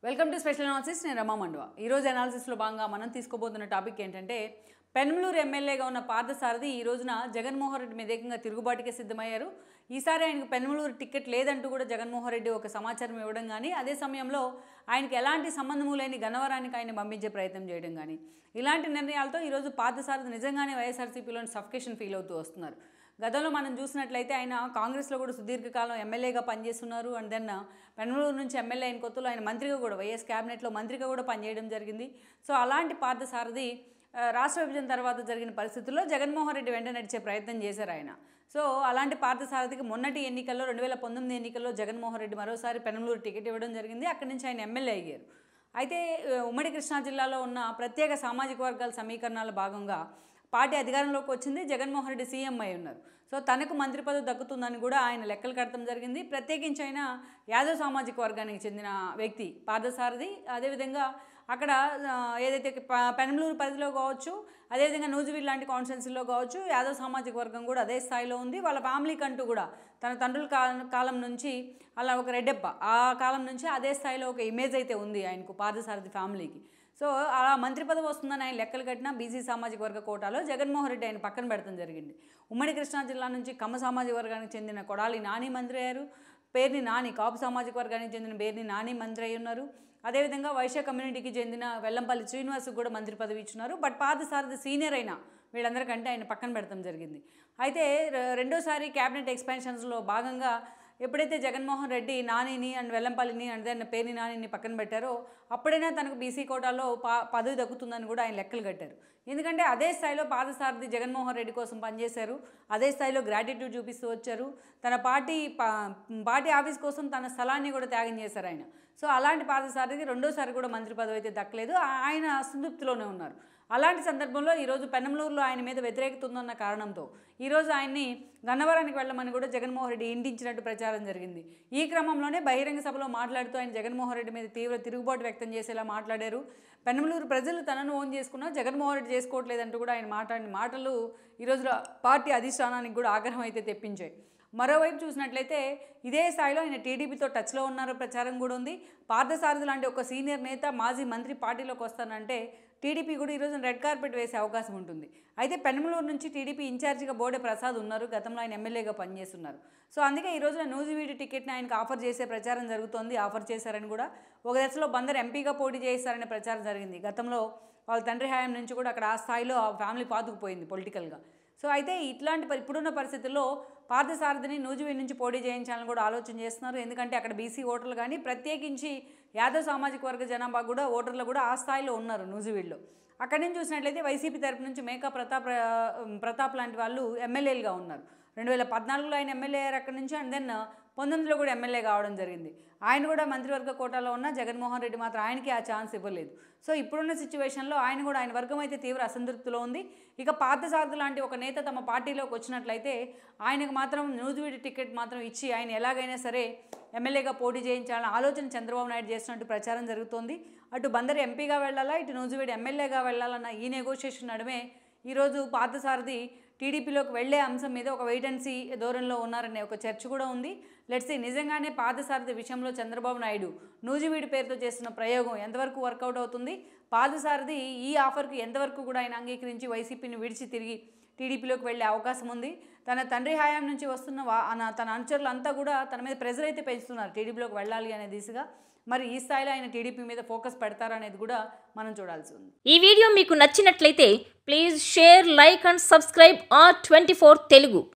Welcome to special analysis. నేను రమా మండవ. ఈరోజు అనాలిసిస్లో భాగంగా మనం తీసుకోబోతున్న టాపిక్ ఏంటంటే, పెనమలూరు ఎమ్మెల్యేగా ఉన్న పార్థసారథి ఈ రోజున జగన్మోహన్ రెడ్డి మీద ఏకంగా తిరుగుబాటుకే సిద్ధమయ్యారు. ఈసారి ఆయనకు పెనమలూరు టికెట్ లేదంటూ కూడా జగన్మోహన్ రెడ్డి ఒక సమాచారం ఇవ్వడం కానీ, అదే సమయంలో ఆయనకి ఎలాంటి సంబంధము లేని గన్నవరానికి ఆయన పంపించే ప్రయత్నం చేయడం కానీ, ఇలాంటి నిర్ణయాలతో ఈరోజు పార్థసారథి నిజంగానే వైఎస్ఆర్సీపీలోని సఫికేషన్ ఫీల్ అవుతూ వస్తున్నారు. గతంలో మనం చూసినట్లయితే ఆయన కాంగ్రెస్లో కూడా సుదీర్ఘకాలం ఎమ్మెల్యేగా పనిచేస్తున్నారు. అండ్ దెన్ పెనమలూరు నుంచి ఎమ్మెల్యే అయిన కొత్తలో ఆయన మంత్రిగా కూడా వైఎస్ క్యాబినెట్లో మంత్రిగా కూడా పనిచేయడం జరిగింది. సో అలాంటి పార్థసారథి రాష్ట్ర విభజన తర్వాత జరిగిన పరిస్థితుల్లో జగన్మోహన్ రెడ్డి వెంట నడిచే ప్రయత్నం చేశారు ఆయన. సో అలాంటి పార్థసారథికి మొన్నటి ఎన్నికల్లో 2019 ఎన్నికల్లో జగన్మోహన్ రెడ్డి మరోసారి పెనమలూరు టికెట్ ఇవ్వడం జరిగింది. అక్కడి నుంచి ఆయన ఎమ్మెల్యే అయ్యారు. అయితే ఉమ్మడి కృష్ణా జిల్లాలో ఉన్న ప్రత్యేక సామాజిక వర్గాల సమీకరణాల భాగంగా పార్టీ అధికారంలోకి వచ్చింది. జగన్మోహన్ రెడ్డి సీఎం అయి ఉన్నారు. సో తనకు మంత్రి పదవి దక్కుతుందని కూడా ఆయన లెక్కలు కడతం జరిగింది. ప్రత్యేకించి ఆయన యాదవ్ సామాజిక వర్గానికి చెందిన వ్యక్తి పార్థసారథి. అదేవిధంగా అక్కడ ఏదైతే పెనమలూరు పరిధిలో కావచ్చు, అదేవిధంగా నూజివీడ్ లాంటి కాన్స్టిట్యున్సీలో కావచ్చు, యాదవ్ సామాజిక వర్గం కూడా అదే స్థాయిలో ఉంది. వాళ్ళ ఫ్యామిలీకి అంటూ కూడా తన తండ్రుల కాలం నుంచి అలా ఒక రెడ్డెప్ప ఆ కాలం నుంచి అదే స్థాయిలో ఒక ఇమేజ్ అయితే ఉంది ఆయనకు, పార్థసారథి ఫ్యామిలీకి. సో అలా మంత్రి పదవి వస్తుందని ఆయన లెక్కలు కట్టినా బీసీ సామాజిక వర్గ కోటాలో జగన్మోహన్ రెడ్డి ఆయన పక్కన పెడతాం జరిగింది. ఉమ్మడి కృష్ణా జిల్లా నుంచి కమ్మ సామాజిక వర్గానికి చెందిన కొడాలి నాని మంత్రి అయ్యారు. పేర్ని నాని కాపు సామాజిక వర్గానికి చెందిన పేర్ని నాని మంత్రి అయి ఉన్నారు. అదేవిధంగా వైశ్య కమ్యూనిటీకి చెందిన వెల్లంపల్లి శ్రీనివాస్కు కూడా మంత్రి పదవి ఇచ్చున్నారు. బట్ పార్థసారథి సీనియర్ అయినా వీళ్ళందరికంటే ఆయన పక్కన పెడతాం జరిగింది. అయితే రెండోసారి క్యాబినెట్ ఎక్స్పాన్షన్స్లో భాగంగా ఎప్పుడైతే జగన్మోహన్ రెడ్డి నానిని అండ్ వెల్లంపల్లిని అండ్ దెన్ పేర్ని నానిని పక్కన పెట్టారో అప్పుడైనా తనకు బీసీ కోటాలో పదవి దక్కుతుందని కూడా ఆయన లెక్కలు కట్టారు. ఎందుకంటే అదే స్థాయిలో పార్థసారథి జగన్మోహన్ రెడ్డి కోసం పనిచేశారు. అదే స్థాయిలో గ్రాటిట్యూడ్ చూపిస్తూ వచ్చారు. తన పార్టీ ఆఫీస్ కోసం తన స్థలాన్ని కూడా త్యాగం చేశారు ఆయన. సో అలాంటి పార్థసారథికి రెండోసారి కూడా మంత్రి పదవి అయితే దక్కలేదు. ఆయన అసంతృప్తిలోనే ఉన్నారు. అలాంటి సందర్భంలో ఈరోజు పెనమలూరులో ఆయన మీద వ్యతిరేకత ఉందన్న కారణంతో ఈరోజు ఆయన్ని గన్నవరానికి వెళ్ళమని కూడా జగన్మోహన్ రెడ్డి ఇంటించినట్టు ప్రచారం జరిగింది. ఈ క్రమంలోనే బహిరంగ సభలో మాట్లాడుతూ ఆయన జగన్మోహన్ రెడ్డి మీద తీవ్ర తిరుగుబాటు వ్యక్తం చేసేలా మాట్లాడారు. పెనమలూరు ప్రజలు తనను ఓన్ చేసుకున్నా జగన్మోహన్ రెడ్డి చేసుకోవట్లేదంటూ కూడా ఆయన మాట్లాడిన మాటలు ఈరోజు పార్టీ అధిష్టానానికి కూడా ఆగ్రహం అయితే తెప్పించాయి. మరోవైపు చూసినట్లయితే ఇదే స్థాయిలో ఆయన టీడీపీతో టచ్లో ఉన్నారో ప్రచారం కూడా ఉంది. పార్థసారథి లాంటి ఒక సీనియర్ నేత మాజీ మంత్రి పార్టీలోకి వస్తానంటే టీడీపీ కూడా ఈరోజు రెడ్ కార్పెట్ వేసే అవకాశం ఉంటుంది. అయితే పెనమలూరు నుంచి టీడీపీ ఇన్ఛార్జిగా బోడే ప్రసాద్ ఉన్నారు. గతంలో ఆయన ఎమ్మెల్యేగా పనిచేస్తున్నారు. సో అందుకే ఈ రోజున నూజివీడు టికెట్ని ఆయనకు ఆఫర్ చేసే ప్రచారం జరుగుతోంది. ఆఫర్ చేశారని కూడా ఒక దశలో బందర్ ఎంపీగా పోటీ చేస్తారనే ప్రచారం జరిగింది. గతంలో వాళ్ళ తండ్రి హయాం నుంచి కూడా అక్కడ ఆ స్థాయిలో ఆ ఫ్యామిలీ పాతుకుపోయింది పొలిటికల్గా. సో అయితే ఇప్పుడున్న పరిస్థితుల్లో పార్థసారథిని నూజివీడు నుంచి పోటీ చేయించాలని కూడా ఆలోచన చేస్తున్నారు. ఎందుకంటే అక్కడ బీసీ ఓటర్లు కానీ ప్రత్యేకించి యాదవ్ సామాజిక వర్గ జనాభా కూడా ఓటర్లు కూడా ఆ స్థాయిలో ఉన్నారు నూజివీడులో. అక్కడి నుంచి చూసినట్లయితే వైసీపీ తరపు నుంచి మేకా ప్రతాప్ లాంటి వాళ్ళు ఎమ్మెల్యేలుగా ఉన్నారు. 2014లో ఆయన ఎమ్మెల్యే అయ్యారు అక్కడి నుంచి. అండ్ దెన్ 19లో కూడా ఎమ్మెల్యే కావడం జరిగింది. ఆయన కూడా మంత్రివర్గ కోటాలో ఉన్న జగన్మోహన్ రెడ్డి మాత్రం ఆయనకి ఆ ఛాన్స్ ఇవ్వలేదు. సో ఇప్పుడున్న సిచ్యువేషన్లో ఆయన వర్గం అయితే తీవ్ర అసంతృప్తిలో ఉంది. ఇక పార్థసారథి లాంటి ఒక నేత తమ పార్టీలోకి వచ్చినట్లయితే ఆయనకు మాత్రం నూజివీడు టికెట్ మాత్రం ఇచ్చి ఆయన ఎలాగైనా సరే ఎమ్మెల్యేగా పోటీ చేయించాలని ఆలోచన చంద్రబాబు నాయుడు చేస్తున్నట్టు ప్రచారం జరుగుతోంది. అటు బందర్ ఎంపీగా వెళ్ళాలా, ఇటు నూజివీడు ఎమ్మెల్యేగా వెళ్ళాలన్న ఈ నెగోషియేషన్ నడుమే ఈరోజు పార్థసారథి టీడీపీలోకి వెళ్లే అంశం మీద ఒక వెయిట్ అండ్ సీ ధోరణిలో ఉన్నారనే ఒక చర్చ కూడా ఉంది. లెట్స్ సీ నిజంగానే పార్థసారథి విషయంలో చంద్రబాబు నాయుడు నూజివీడు పేరుతో చేస్తున్న ప్రయోగం ఎంతవరకు వర్కౌట్ అవుతుంది, పార్థసారథి ఈ ఆఫర్కి ఎంతవరకు కూడా ఆయన అంగీకరించి వైసీపీని విడిచి తిరిగి టీడీపీలోకి వెళ్ళే అవకాశం ఉంది. తన తండ్రి హయాం నుంచి వస్తున్న తన అనుచరులంతా కూడా తన మీద ప్రెజర్ అయితే పెంచుతున్నారు టీడీపీలోకి వెళ్ళాలి అనే దిశగా. మరి ఈ స్థాయిలో ఆయన టీడీపీ మీద ఫోకస్ పెడతారనేది కూడా మనం చూడాల్సి ఉంది. ఈ వీడియో మీకు నచ్చినట్లయితే please share, like and subscribe R24 Telugu.